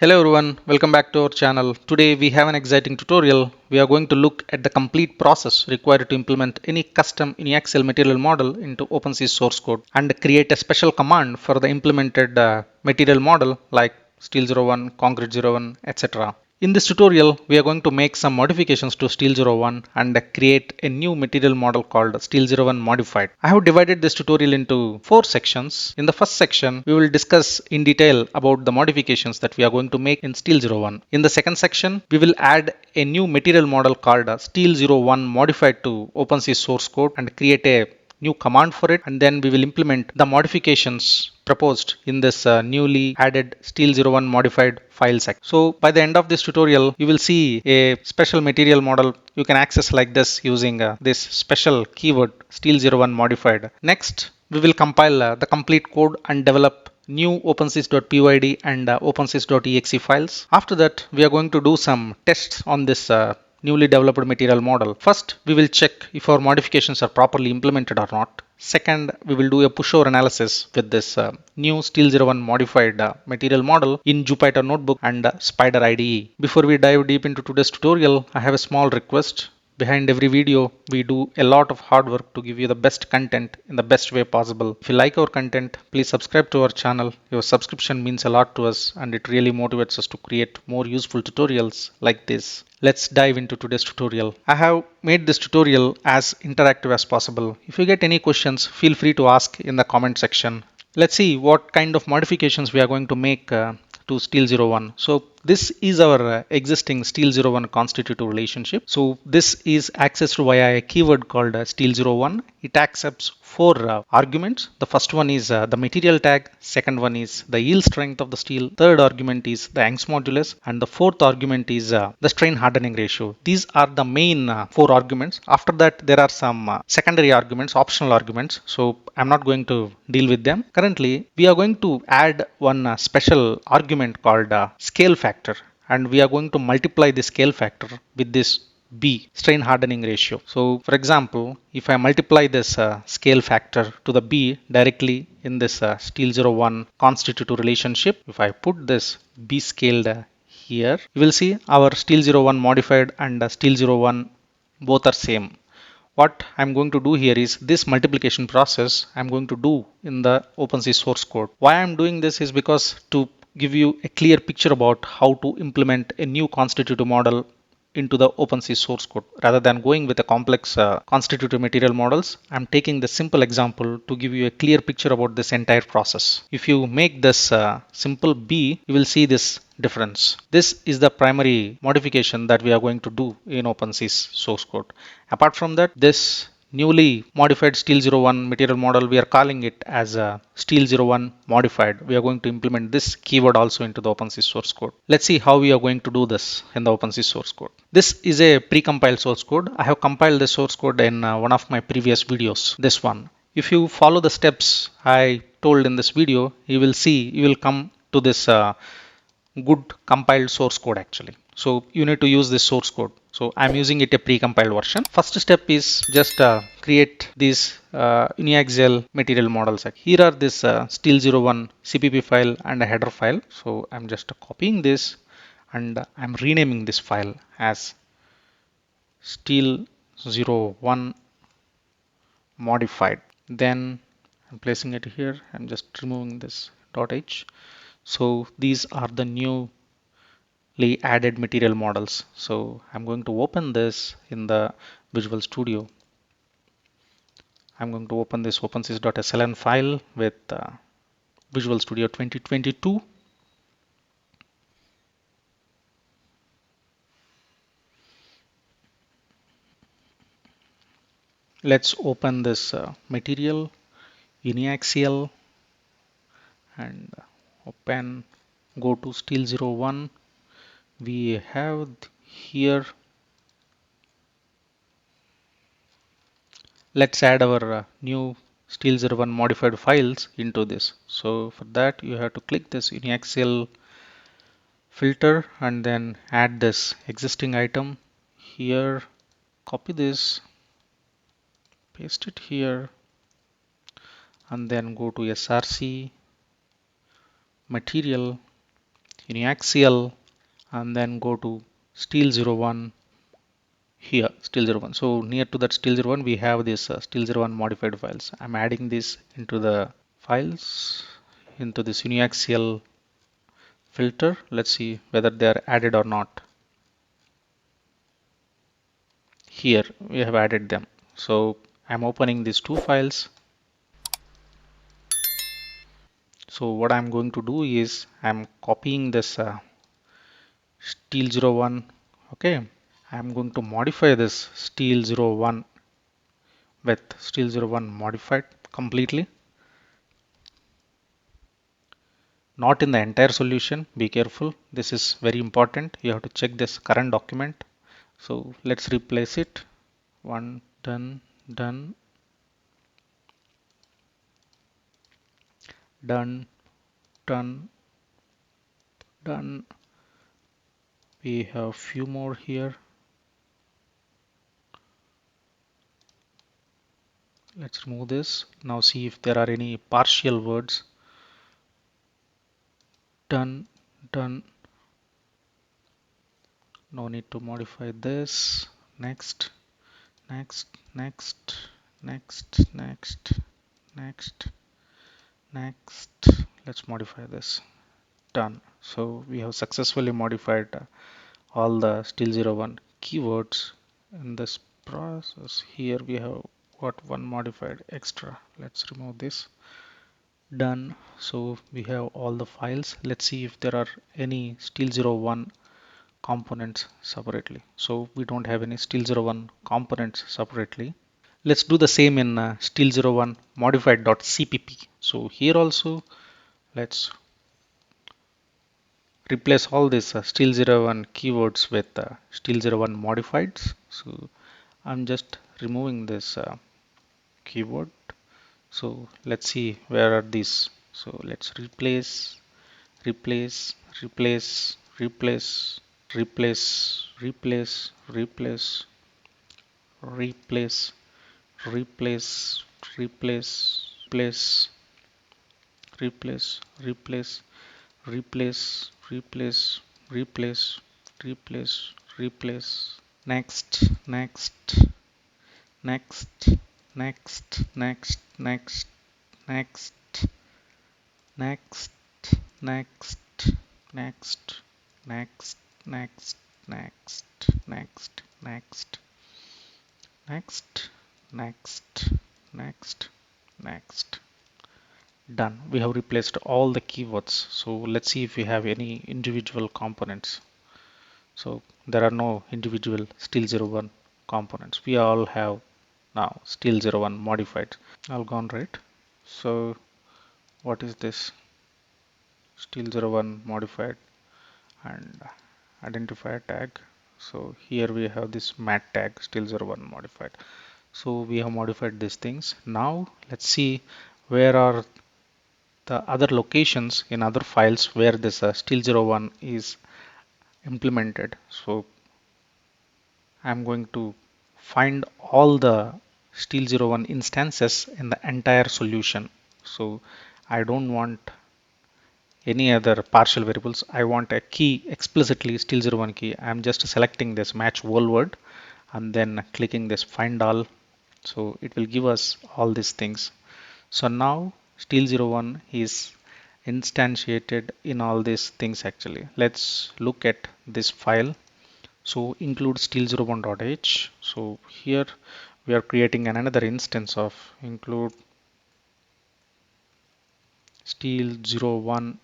Hello everyone, welcome back to our channel. Today we have an exciting tutorial. We are going to look at the complete process required to implement any custom Uniaxial material model into OpenSees source code and create a special command for the implemented material model like Steel01, Concrete01, etc. In this tutorial, we are going to make some modifications to Steel01 and create a new material model called Steel01Modified. I have divided this tutorial into 4 sections. In the first section, we will discuss in detail about the modifications that we are going to make in Steel01. In the second section, we will add a new material model called Steel01Modified to OpenSees source code and create a new command for it, and then we will implement the modifications proposed in this newly added Steel01Modified file section. So by the end of this tutorial, you will see a special material model you can access like this using this special keyword Steel01Modified. Next, we will compile the complete code and develop new opensees.Pyd and opensees.exe files. After that, we are going to do some tests on this newly developed material model. First, we will check if our modifications are properly implemented or not. Second, we will do a pushover analysis with this new Steel01Modified material model in Jupyter Notebook and Spyder IDE. Before we dive deep into today's tutorial, I have a small request. Behind every video, we do a lot of hard work to give you the best content in the best way possible. If you like our content, please subscribe to our channel. Your subscription means a lot to us and it really motivates us to create more useful tutorials like this. Let's dive into today's tutorial. I have made this tutorial as interactive as possible. If you get any questions, feel free to ask in the comment section. Let's see what kind of modifications we are going to make to Steel01. So this is our existing Steel01 constitutive relationship. So this is accessed via a keyword called Steel01. It accepts 4 arguments. The first one is the material tag. Second one is the yield strength of the steel. Third argument is the Young's modulus. And the fourth argument is the strain hardening ratio. These are the main 4 arguments. After that, there are some secondary arguments, optional arguments. So I'm not going to deal with them. Currently, we are going to add one special argument called scale factor, and we are going to multiply the scale factor with this B, strain hardening ratio. So for example, if I multiply this scale factor to the B directly in this Steel01 constitutive relationship, if I put this B scaled here, you will see our Steel01Modified and Steel01 both are same. What I'm going to do here is this multiplication process I'm going to do in the OpenSees source code. Why I'm doing this is because to give you a clear picture about how to implement a new constitutive model into the OpenSees source code. Rather than going with a complex constitutive material models, I'm taking the simple example to give you a clear picture about this entire process. If you make this simple B, you will see this difference. This is the primary modification that we are going to do in OpenSees source code. Apart from that, this newly modified Steel01 material model, we are calling it as a Steel01Modified. We are going to implement this keyword also into the OpenSees source code. Let's see how we are going to do this in the OpenSees source code. This is a pre-compiled source code. I have compiled the source code in one of my previous videos, this one. If you follow the steps I told in this video, you will come to this good compiled source code actually. So you need to use this source code. So I'm using it a pre-compiled version. First step is just create these Uniaxial material models. Here are this Steel01 CPP file and a header file. So I'm just copying this and I'm renaming this file as Steel01 modified. Then I'm placing it here. I'm just removing this .h. So these are the new added material models. So I'm going to open this in the Visual Studio. I'm going to open this opensees.sln file with Visual Studio 2022. Let's open this material Uniaxial and open, go to Steel01. We have here, let's add our new Steel01 modified files into this. So for that you have to click this Uniaxial filter and then add this existing item here, copy this, paste it here, and then go to src material Uniaxial, and then go to Steel01 here, Steel01. So near to that Steel01, we have this Steel01 modified files. I'm adding this into the files, into this Uniaxial filter. Let's see whether they are added or not. Here we have added them. So I'm opening these two files. So what I'm going to do is I'm copying this Steel01. Okay, I'm going to modify this Steel01 with Steel01 modified completely. Not in the entire solution. Be careful. This is very important. You have to check this current document. So let's replace it. One, done, done, done, done, done. We have few more here. Let's remove this. Now see if there are any partial words. Done, done. No need to modify this. Next, next, next, next, next, next, next. Let's modify this. Done. So we have successfully modified all the Steel01 keywords in this process. Here we have got one modified extra. Let's remove this. Done. So we have all the files. Let's see if there are any Steel01 components separately. So we don't have any Steel01 components separately. Let's do the same in Steel01 modified.cpp. So here also let's replace all these Steel01 keywords with Steel01 modifieds. So I'm just removing this keyword. So let's see where are these. So let's replace, replace, replace, replace, replace, replace, replace, replace, replace, replace, replace, replace, replace, replace, replace, replace, replace. Next, next, next, next, next, next, next, next, next, next, next, next, next, next, next, next, next, next, next. Done. We have replaced all the keywords. So let's see if we have any individual components. So there are no individual Steel01 components. We all have now Steel01 modified. All gone right. So what is this? Steel01 modified and identifier tag. So here we have this mat tag Steel01 modified. So we have modified these things. Now let's see where are the other locations in other files where this Steel01 is implemented. So I'm going to find all the Steel01 instances in the entire solution. So I don't want any other partial variables. I want a key explicitly Steel01 key. I'm just selecting this match whole word and then clicking this find all. So it will give us all these things. So now Steel01 is instantiated in all these things actually. Let's look at this file. So include steel01.h. So here we are creating another instance of include steel01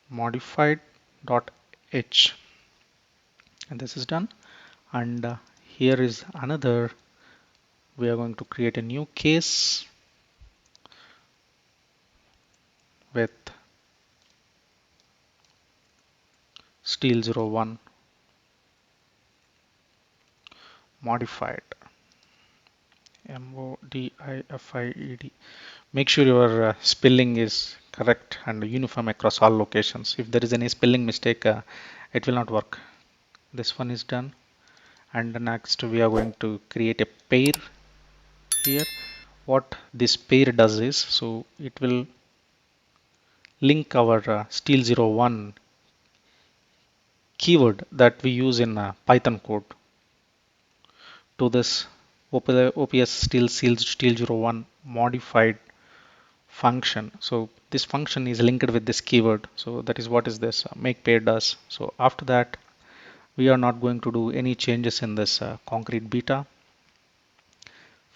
modified.h, and this is done. And here is another. We are going to create a new case with steel01 modified, modified. Make sure your spelling is correct and uniform across all locations. If there is any spelling mistake, it will not work. This one is done. And next we are going to create a pair here. What this pair does is, so it will link our Steel01 keyword that we use in Python code to this OPS Steel01 modified function. So this function is linked with this keyword. So that is what is this make pair does. So after that, we are not going to do any changes in this concrete beta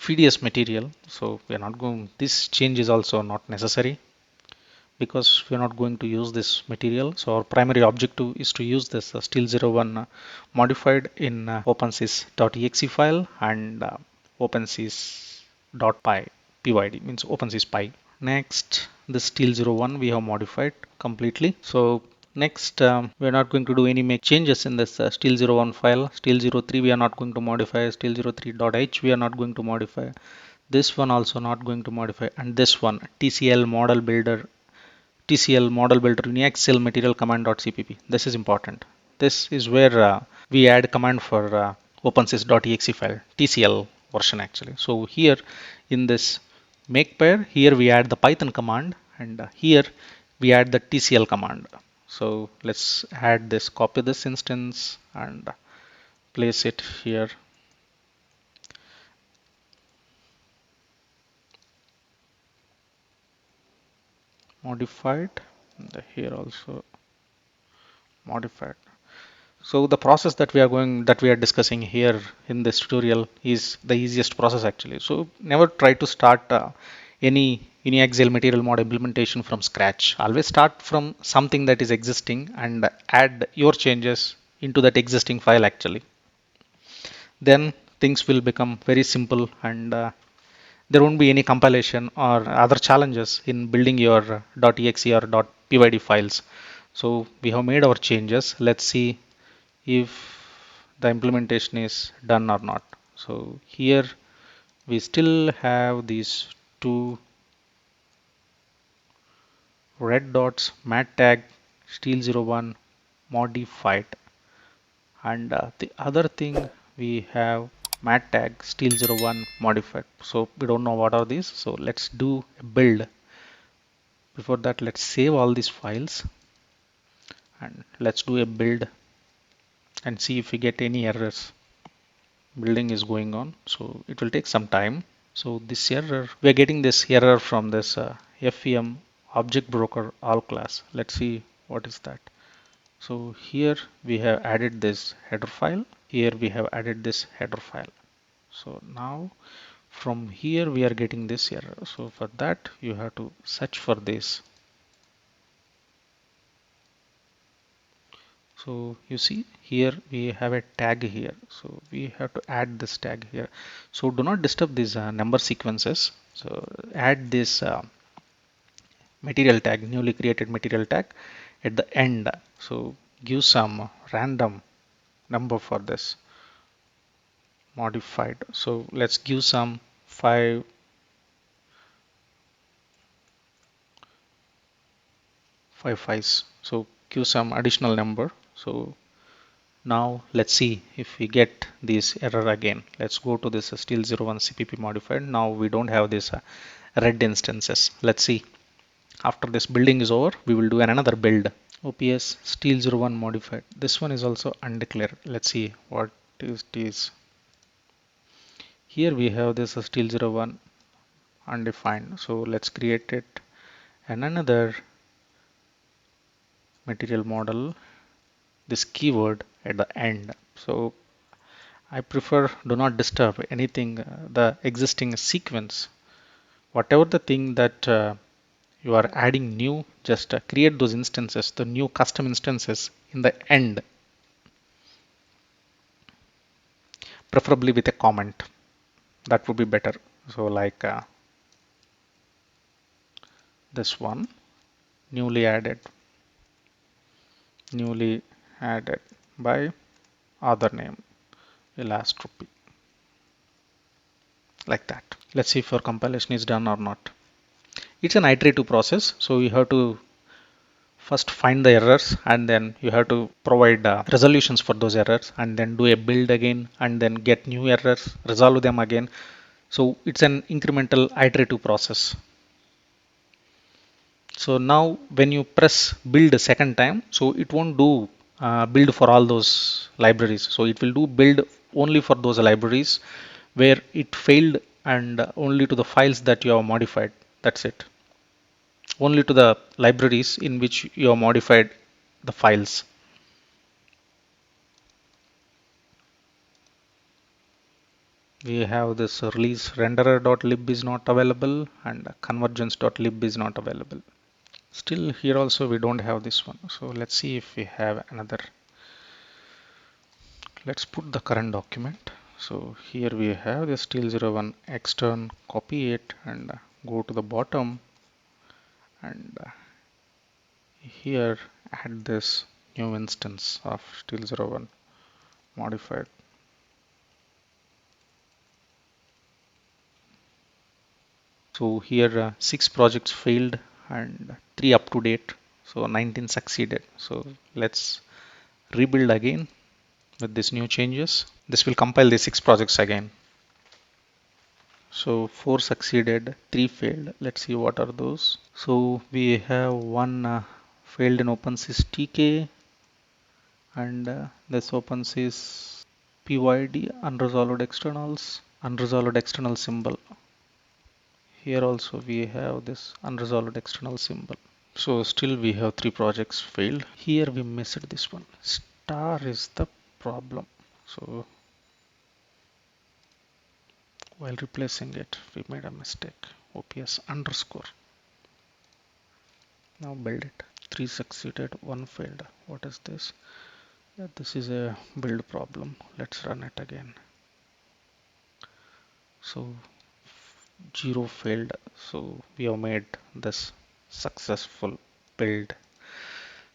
FDS material. So we are not going, this change is also not necessary because we are not going to use this material. So our primary objective is to use this Steel01 modified in OpenSees.exe file and OpenSees.Pyd means OpenSeesPy. Next, the Steel01 we have modified completely. So next, we are not going to do any make changes in this Steel01 file. Steel03 we are not going to modify. Steel03.h we are not going to modify. This one also not going to modify, and this one TCL model builder UniaxialMaterial command.cpp. This is important. This is where we add command for OpenSees.exe file, TCL version actually. So here in this make pair, here we add the Python command, and here we add the TCL command. So let's add this, copy this instance and place it here. Modified, and here also modified. So the process that we are discussing here in this tutorial is the easiest process actually. So never try to start any UniaxialMaterial mod implementation from scratch. Always start from something that is existing and add your changes into that existing file actually. Then things will become very simple, and there won't be any compilation or other challenges in building your .exe or .pyd files. So we have made our changes. Let's see if the implementation is done or not. So here we still have these two red dots, mat tag Steel01 modified, and the other thing we have mat tag Steel01 modified. So we don't know what are these. So let's do a build. Before that, let's save all these files and let's do a build and see if we get any errors. Building is going on, so it will take some time. So this error, we are getting this error from this FEM object broker all class. Let's see what is that. So here we have added this header file. Here we have added this header file. So now from here we are getting this error. So for that you have to search for this. So you see here we have a tag here. So we have to add this tag here. So do not disturb these number sequences. So add this material tag, newly created material tag at the end. So give some random number for this modified. So let's give some 5 5s. So give some additional number. So now let's see if we get this error again. Let's go to this Steel01 CPP modified. Now we don't have this red instances. Let's see. After this building is over, we will do another build. OPS Steel01 modified. This one is also undeclared. Let's see what is this. Here we have this Steel01 undefined. So let's create it and another material model, this keyword at the end. So I prefer do not disturb anything, the existing sequence. Whatever the thing that you are adding new, just create those instances, the new custom instances in the end, preferably with a comment. That would be better. So like this one, newly added by other name, Elastropy, like that. Let's see if our compilation is done or not. It's an iterative process, so you have to first find the errors and then you have to provide resolutions for those errors and then do a build again and then get new errors, resolve them again. So it's an incremental iterative process. So now when you press build a second time, so it won't do build for all those libraries. So it will do build only for those libraries where it failed, and only to the files that you have modified. That's it. Only to the libraries in which you have modified the files. We have this release renderer.lib is not available and convergence.lib is not available. Still here also we don't have this one. So let's see if we have another. Let's put the current document. So here we have the Steel01 extern, copy it and go to the bottom, and here add this new instance of Steel01 modified. So here 6 projects failed and 3 up to date. So 19 succeeded. So let's rebuild again with these new changes. This will compile the 6 projects again. So 4 succeeded, 3 failed. Let's see what are those. So we have one failed in OpenSees TK, and this OpenSees PYD unresolved external symbol. Here also we have this unresolved external symbol. So still we have 3 projects failed. Here we missed this one. Star is the problem. So while replacing it, we made a mistake. OPS underscore. Now build it. 3 succeeded, 1 failed. What is this? Yeah, this is a build problem. Let's run it again. So 0 failed. So we have made this successful build.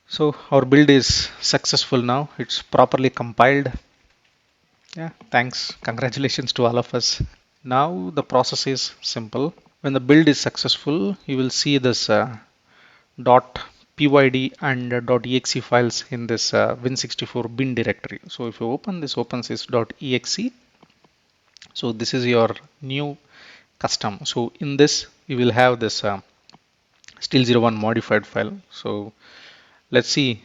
So our build is successful now. It's properly compiled. Yeah, thanks. Congratulations to all of us. Now the process is simple. When the build is successful, you will see this .pyd and .exe files in this Win64 bin directory. So if you open this OpenSees.exe, so this is your new custom. So in this you will have this Steel01 modified file. So let's see.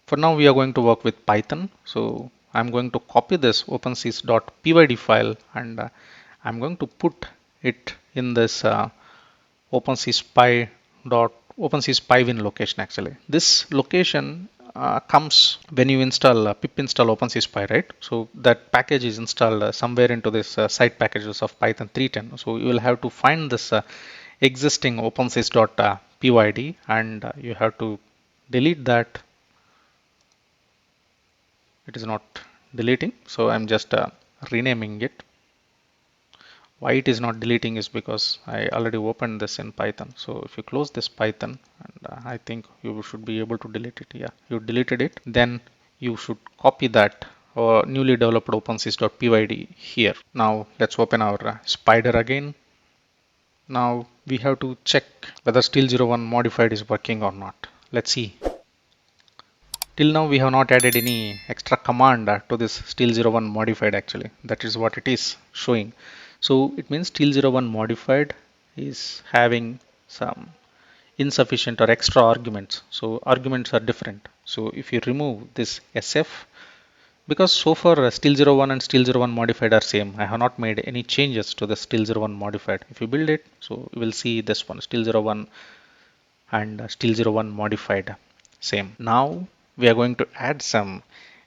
For now we are going to work with Python. So I'm going to copy this OpenSees.Pyd file, and I'm going to put it in this OpenSeesPy OpenSeesPy win location. Actually, this location comes when you install pip install OpenSeesPy, right? So that package is installed somewhere into this site packages of Python 3.10. So you will have to find this existing OpenSees.Pyd, and you have to delete that. It is not deleting, so I'm just renaming it. Why it is not deleting is because I already opened this in Python. So if you close this Python, and I think you should be able to delete it. Yeah, you deleted it. Then you should copy that newly developed OpenSees.pyd here. Now let's open our Spyder again. Now we have to check whether Steel01 modified is working or not. Let's see. Till now we have not added any extra command to this Steel01 modified. Actually, that is what it is showing. So it means Steel01 modified is having some insufficient or extra arguments. So arguments are different. So if you remove this SF, because so far Steel01 and Steel01 modified are same. I have not made any changes to the Steel01 modified. If you build it, so you will see this one Steel01 and Steel01 modified same. Now we are going to add some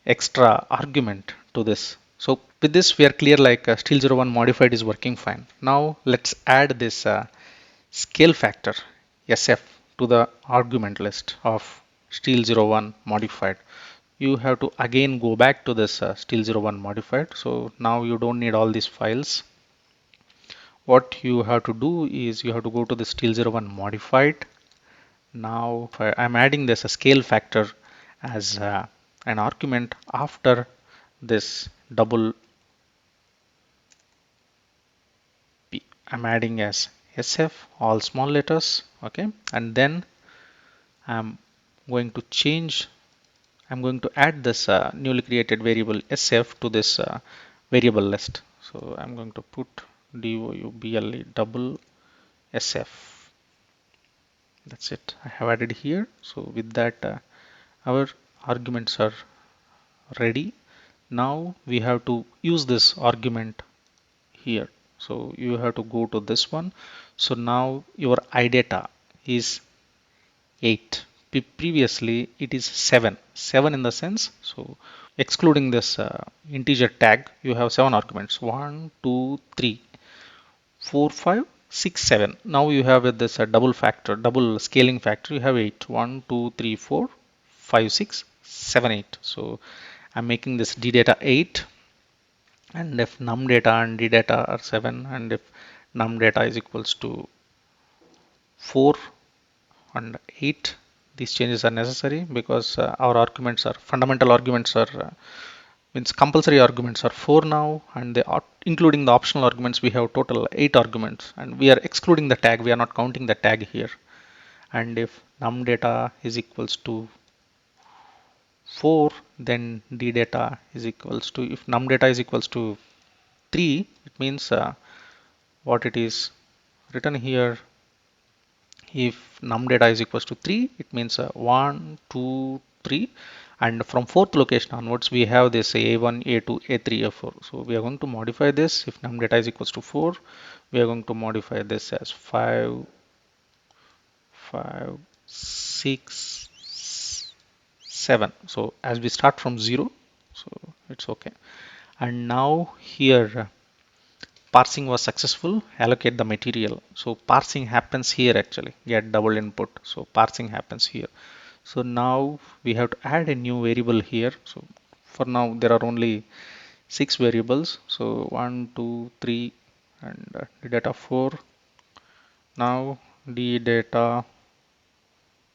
extra argument to this. So with this we are clear, like Steel01 modified is working fine. Now let's add this scale factor SF to the argument list of Steel01 modified. You have to again go back to this Steel01 modified. So now you don't need all these files. What you have to do is you have to go to the Steel01 modified. Now I'm adding this a scale factor as an argument after this double P. I'm adding as SF all small letters, okay, and then I'm going to change. I'm going to add this newly created variable SF to this variable list. So I'm going to put double double SF. That's it. I have added here. So with that, our arguments are ready. Now we have to use this argument here. So you have to go to this one. So now your iData is 8. Previously it is 7. 7 in the sense, so excluding this integer tag, you have 7 arguments. 1, 2, 3, 4, 5, 6, 7. Now you have this double scaling factor. You have 8. 1, 2, 3, 4, 5, 6, 7, 8. So I'm making this ddata 8, and if num data and ddata are 7, and if num data is equals to 4 and 8, these changes are necessary because our arguments are fundamental arguments are means compulsory arguments are 4 now, and they are including the optional arguments. We have total 8 arguments, and we are excluding the tag. We are not counting the tag here. And if num data is equals to 4, then d data is equals to, if num data is equals to 3, it means what it is written here. If num data is equals to 3, it means 1, 2, 3, and from fourth location onwards we have this a1, a2, a3, a4. So we are going to modify this. If num data is equals to 4, we are going to modify this as 5, 5, 6, 7. So as we start from 0, so it's okay. And now here parsing was successful. Allocate the material. So parsing happens here actually. Get double input. So parsing happens here. So now we have to add a new variable here. So for now there are only 6 variables. So 1, 2, 3, and the data 4. Now the data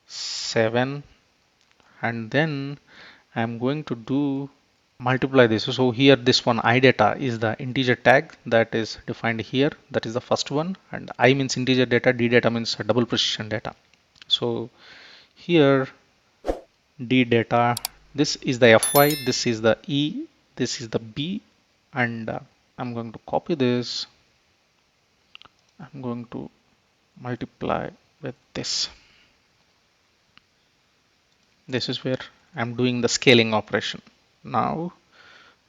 7, and then I'm going to do multiply this. So here this one iData is the integer tag that is defined here. That is the first one, and I means integer data, d data means double precision data. So here d data, this is the fy, this is the e, this is the b, and I'm going to copy this. I'm going to multiply with this. This is where I'm doing the scaling operation. Now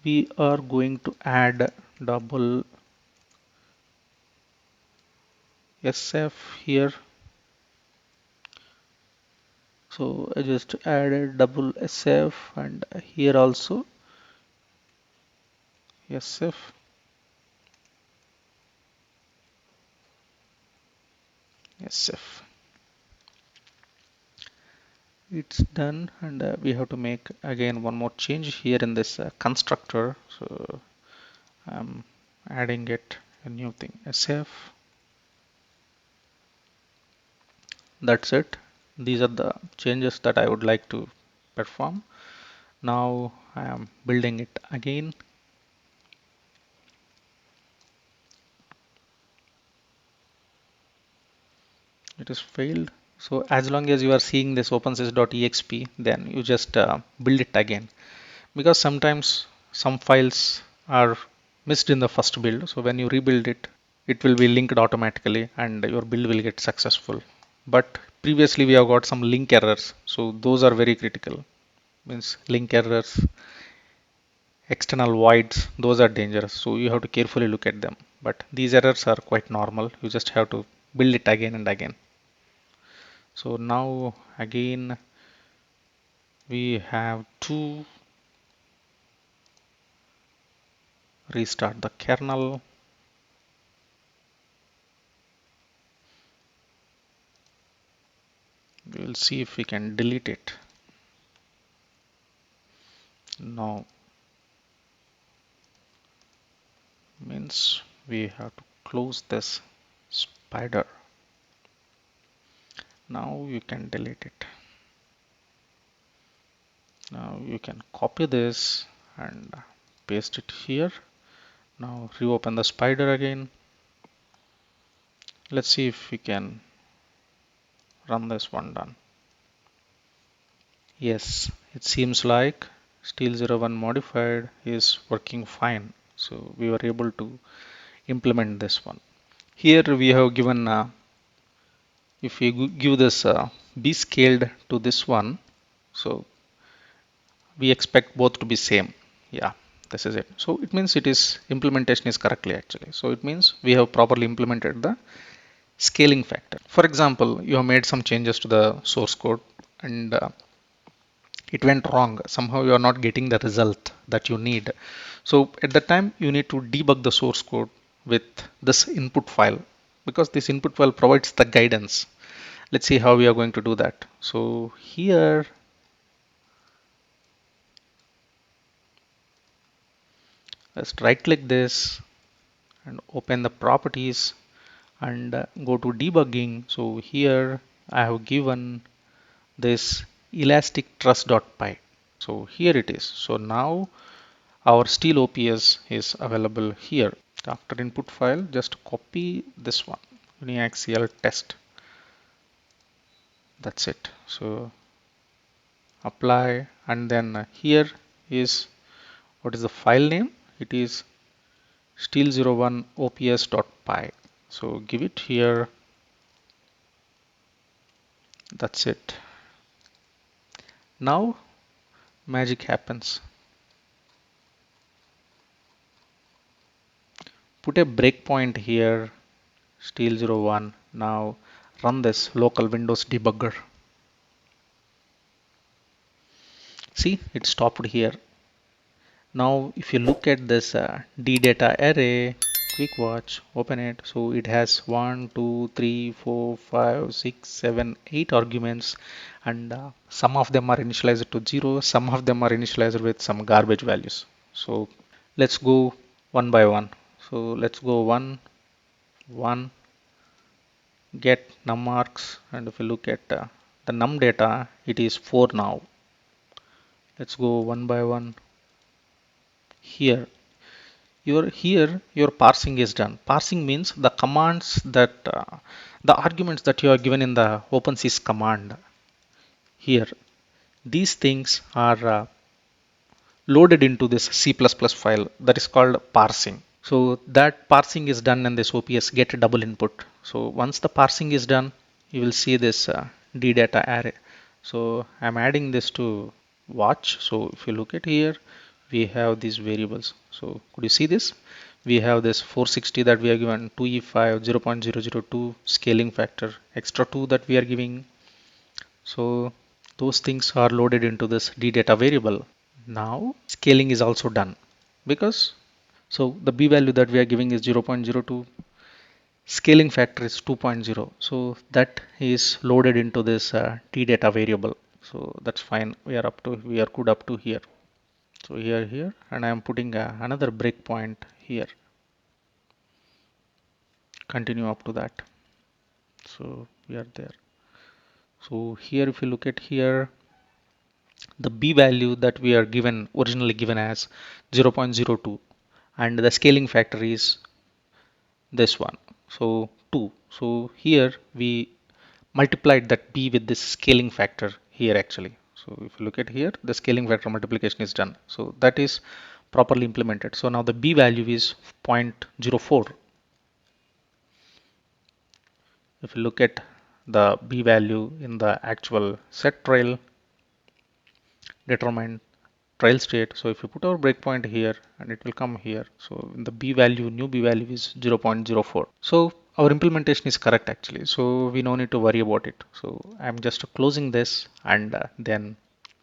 we are going to add double SF here. So I just added double SF, and here also SF. SF. It's done, and we have to make again one more change here in this constructor. So I'm adding it a new thing, SF. That's it. These are the changes that I would like to perform. Now I am building it again. It is failed. So as long as you are seeing this opensees.exe, then you just build it again, because sometimes some files are missed in the first build. So when you rebuild it, it will be linked automatically and your build will get successful. But previously we have got some link errors, so those are very critical. Means link errors, external voids, those are dangerous, so you have to carefully look at them. But these errors are quite normal. You just have to build it again and again. So now again we have to restart the kernel. We will see if we can delete it. No, means we have to close this Spyder. Now you can delete it. Now you can copy this and paste it here. Now reopen the Spyder again. Let's see if we can run this one done. Yes, it seems like Steel01Modified is working fine. So we were able to implement this one. Here we have given if we give this be scaled to this one, so we expect both to be same. Yeah, this is it. So it means it is implementation is correctly actually. So it means we have properly implemented the scaling factor. For example, you have made some changes to the source code and it went wrong. Somehow you are not getting the result that you need. So at the time you need to debug the source code with this input file, because this input file provides the guidance. Let's see how we are going to do that. So here, let's right click this and open the properties and go to debugging. So here I have given this elastic truss.py. So here it is. So now our steel OPS is available here. After input file, just copy this one, uniaxial test. That's it. So apply, and then here is what is the file name? It is Steel01 So give it here. That's it. Now magic happens. Put a breakpoint here, Steel01. Now run this local Windows debugger. See, it stopped here. Now if you look at this D data array, quick watch, open it. So it has 1, 2, 3, 4, 5, 6, 7, 8 arguments, and some of them are initialized to 0, some of them are initialized with some garbage values. So let's go one by one. So let's go 1, 1, get num marks, and if you look at the num data, it is 4 now. Let's go one by one. Here your parsing is done. Parsing means the commands that the arguments that you are given in the OpenSees command. Here these things are loaded into this C++ file that is called parsing. So that parsing is done in this OPS get double input. So once the parsing is done, you will see this D data array. So I'm adding this to watch. So if you look at here, we have these variables. So could you see this? We have this 460 that we are given, 2E5, 0.002 scaling factor, extra 2 that we are giving. So those things are loaded into this D data variable. Now scaling is also done, because so the b value that we are giving is 0.02, scaling factor is 2.0. So that is loaded into this T data variable. So that's fine. We are good up to here. So here, and I am putting another breakpoint here. Continue up to that. So we are there. So here, if you look at here, the b value that we are given originally given as 0.02, and the scaling factor is this one, so 2. So here we multiplied that b with this scaling factor here actually. So if you look at here, the scaling factor multiplication is done, so that is properly implemented. So now the b value is 0.04. If you look at the b value in the actual set trail, determine trail state. So if you put our breakpoint here, and it will come here. So in the b value, new b value is 0.04. So our implementation is correct actually. So we no need to worry about it. So I'm just closing this and then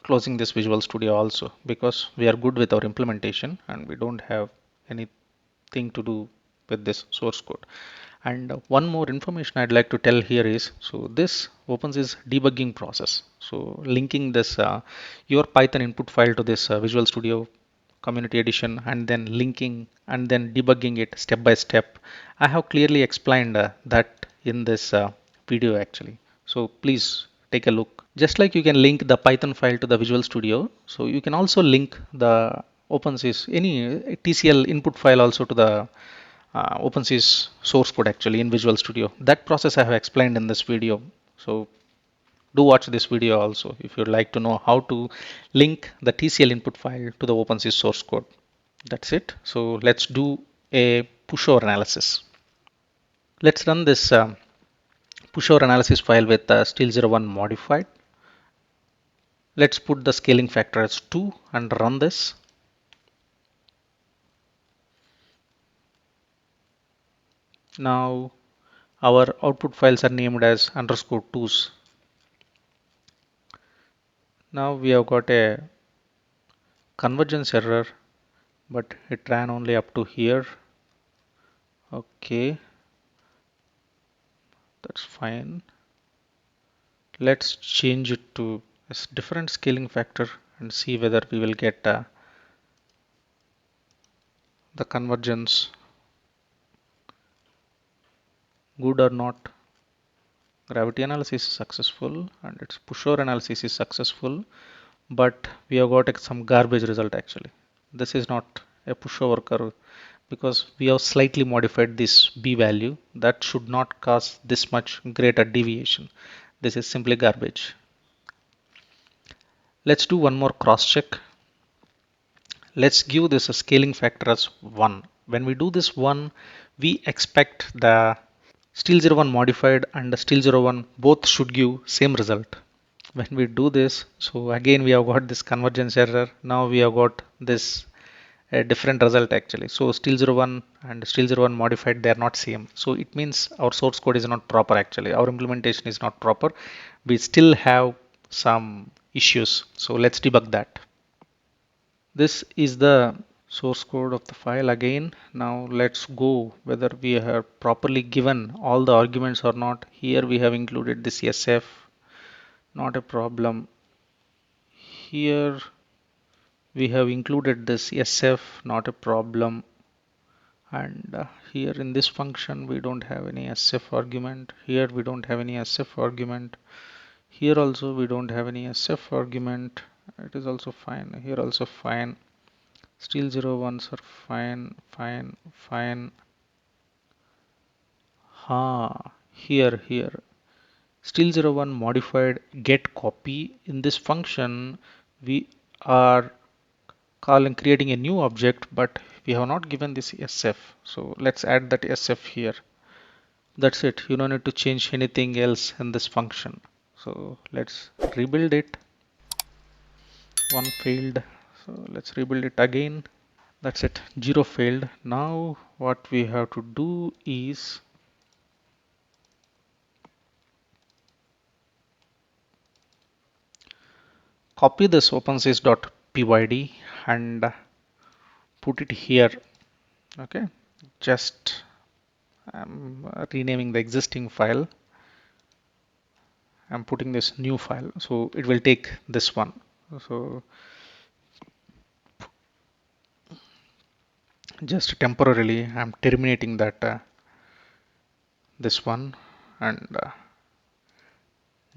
closing this Visual Studio also, because we are good with our implementation and we don't have anything to do with this source code. And one more information I'd like to tell here is, so this OpenSees debugging process. So linking this your Python input file to this Visual Studio Community Edition, and then linking and then debugging it step by step. I have clearly explained that in this video actually. So please take a look. Just like you can link the Python file to the Visual Studio, so you can also link the OpenSees, any TCL input file also to the OpenSees source code actually in Visual Studio. That process I have explained in this video. So do watch this video also if you'd like to know how to link the TCL input file to the OpenSees source code. That's it. So let's do a pushover analysis. Let's run this pushover analysis file with Steel01 Modified. Let's put the scaling factor as 2 and run this. Now our output files are named as _2s. Now we have got a convergence error, but it ran only up to here. Okay, that's fine. Let's change it to a different scaling factor and see whether we will get the convergence good or not. Gravity analysis is successful and its pushover analysis is successful, but we have got some garbage result actually. This is not a pushover curve because we have slightly modified this b value that should not cause this much greater deviation. This is simply garbage. Let's do one more cross check. Let's give this a scaling factor as 1. When we do this 1, we expect the Steel01 Modified and the Steel01 both should give same result. When we do this, so again we have got this convergence error. Now we have got this a different result actually. So Steel01 and Steel01 Modified, they are not same. So it means our source code is not proper actually. Our implementation is not proper. We still have some issues. So let's debug that. This is the source code of the file again. Now let's go whether we have properly given all the arguments or not. Here we have included this SF, not a problem. Here we have included this SF, not a problem. And here in this function we don't have any SF argument. Here we don't have any SF argument. Here also we don't have any SF argument. It is also fine. Here also fine. Steel01s are fine. Here Steel01 Modified get copy. In this function we are creating a new object, but we have not given this SF. So let's add that SF here. That's it. You don't need to change anything else in this function. So let's rebuild it. One failed. So let's rebuild it again. That's it. 0 failed. Now what we have to do is copy this OpenSees.Pyd and put it here. Okay. Just I'm renaming the existing file. I'm putting this new file, so it will take this one. So just temporarily I'm terminating that this one and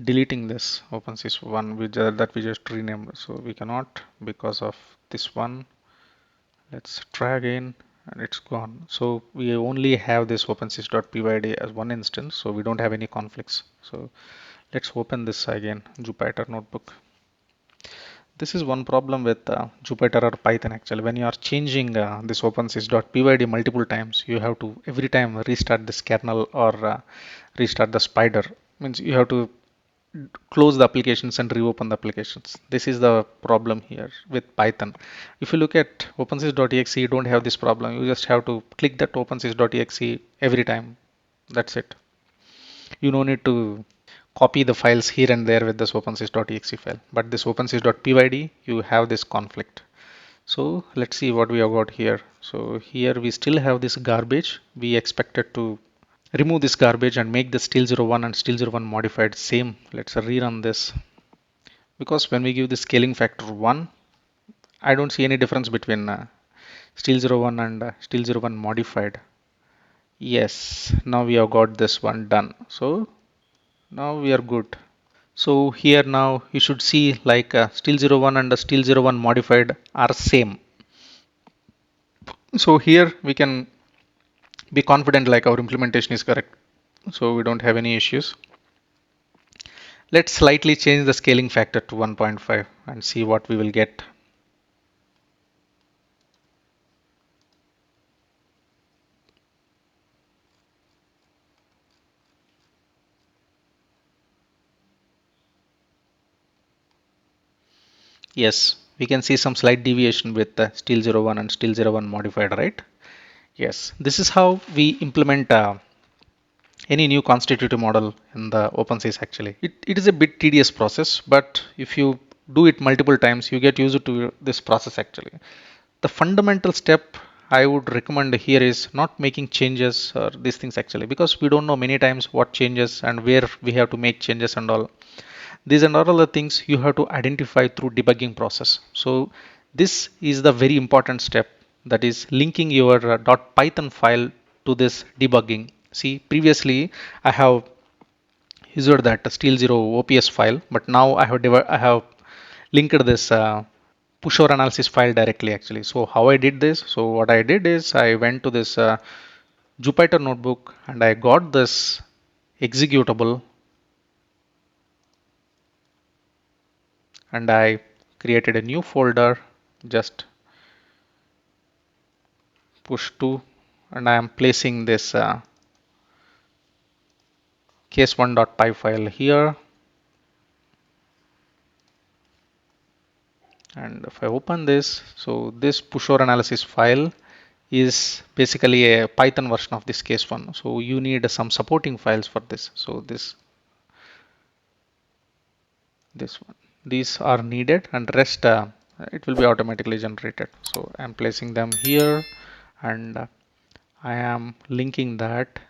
deleting this OpenSees one that we just renamed. So we cannot because of this one. Let's try again and it's gone. So we only have this OpenSees.Pyd as one instance, so we don't have any conflicts. So let's open this again, Jupyter notebook. This is one problem with Jupyter or Python actually. When you are changing this OpenSees.Pyd multiple times, you have to every time restart this kernel or restart the Spyder. Means you have to close the applications and reopen the applications. This is the problem here with Python. If you look at OpenSees.exe, you don't have this problem. You just have to click that OpenSees.exe every time. That's it. You don't need to copy the files here and there with this OpenSees.exe file. But this OpenSees.Pyd, you have this conflict. So let's see what we have got here. So here we still have this garbage. We expected to remove this garbage and make the Steel01 and Steel01 Modified same. Let's rerun this. Because when we give the scaling factor 1, I don't see any difference between Steel01 and Steel01 Modified. Yes, now we have got this one done. So now we are good. So here now you should see like Steel01 and the Steel01 Modified are same. So here we can be confident like our implementation is correct. So we don't have any issues. Let's slightly change the scaling factor to 1.5 and see what we will get. Yes, we can see some slight deviation with the Steel01 and Steel01 Modified, right? Yes, this is how we implement any new constitutive model in the OpenSees actually. It is a bit tedious process, but if you do it multiple times, you get used to this process actually. The fundamental step I would recommend here is not making changes or these things actually, because we don't know many times what changes and where we have to make changes and all. These and all the things you have to identify through debugging process. So this is the very important step, that is linking your .python file to this debugging. See, previously I have used that Steel0 OPS file, but now I have linked this pushover analysis file directly actually. So how I did this? So what I did is I went to this Jupyter notebook and I got this executable and I created a new folder, just push to, and I am placing this case1.py file here. And if I open this, so this pushover analysis file is basically a Python version of this case one. So you need some supporting files for this. So this one, these are needed, and rest it will be automatically generated. So I'm placing them here, and I am linking that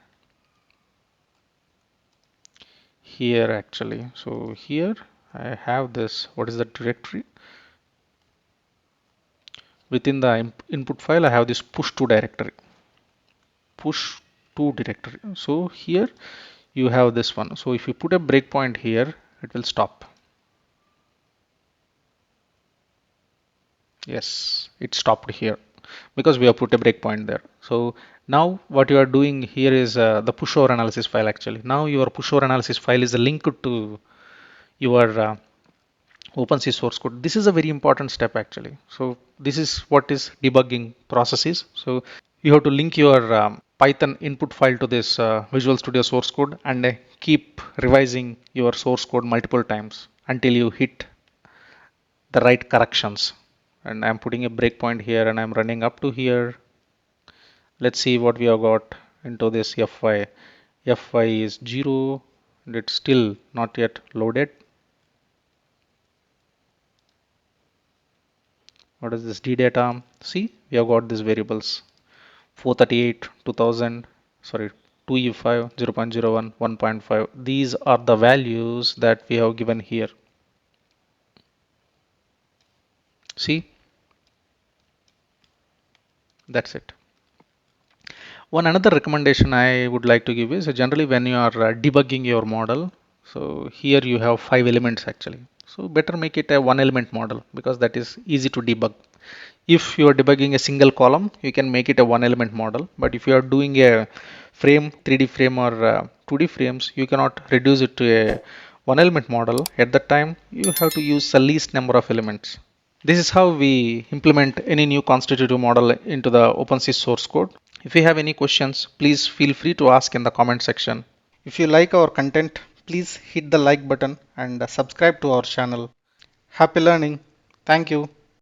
here actually. So here I have this, what is the directory? Within the input file, I have this push to directory. Push to directory. So here you have this one. So if you put a breakpoint here, it will stop. Yes, it stopped here because we have put a breakpoint there. So now what you are doing here is the pushover analysis file actually. Now your pushover analysis file is linked to your OpenSees source code. This is a very important step actually. So this is what is debugging process is. So you have to link your Python input file to this Visual Studio source code and keep revising your source code multiple times until you hit the right corrections. And I'm putting a breakpoint here and I'm running up to here. Let's see what we have got into this fy. Fy is 0 and it's still not yet loaded. What is this ddata? See, we have got these variables 438, 2000, sorry, 2e5, 0.01, 1.5. These are the values that we have given here. See, that's it. One another recommendation I would like to give is generally when you are debugging your model, so here you have 5 elements actually. So better make it a 1 element model because that is easy to debug. If you are debugging a single column, you can make it a 1 element model. But if you are doing a frame, 3D frame or 2D frames, you cannot reduce it to a 1 element model. At that time, you have to use the least number of elements. This is how we implement any new constitutive model into the OpenSees source code. If you have any questions, please feel free to ask in the comment section. If you like our content, please hit the like button and subscribe to our channel. Happy learning. Thank you.